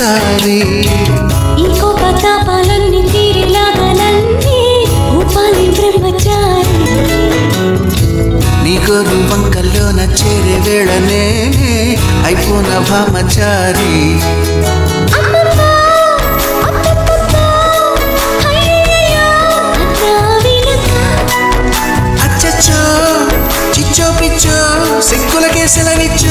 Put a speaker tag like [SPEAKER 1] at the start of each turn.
[SPEAKER 1] ఒకసారి
[SPEAKER 2] ఇంకో పతాపాలన్నీ తీరేలాగా నన్నే ఊపాలి బ్రహ్మచారి.
[SPEAKER 1] నీ గోరు వంకల్లోన చేరే వేళ నేనే అయిపోన భామచారి. అచ్చచ్చో చిచ్చో పిచ్చో సిక్కులకే సెలవిచ్చో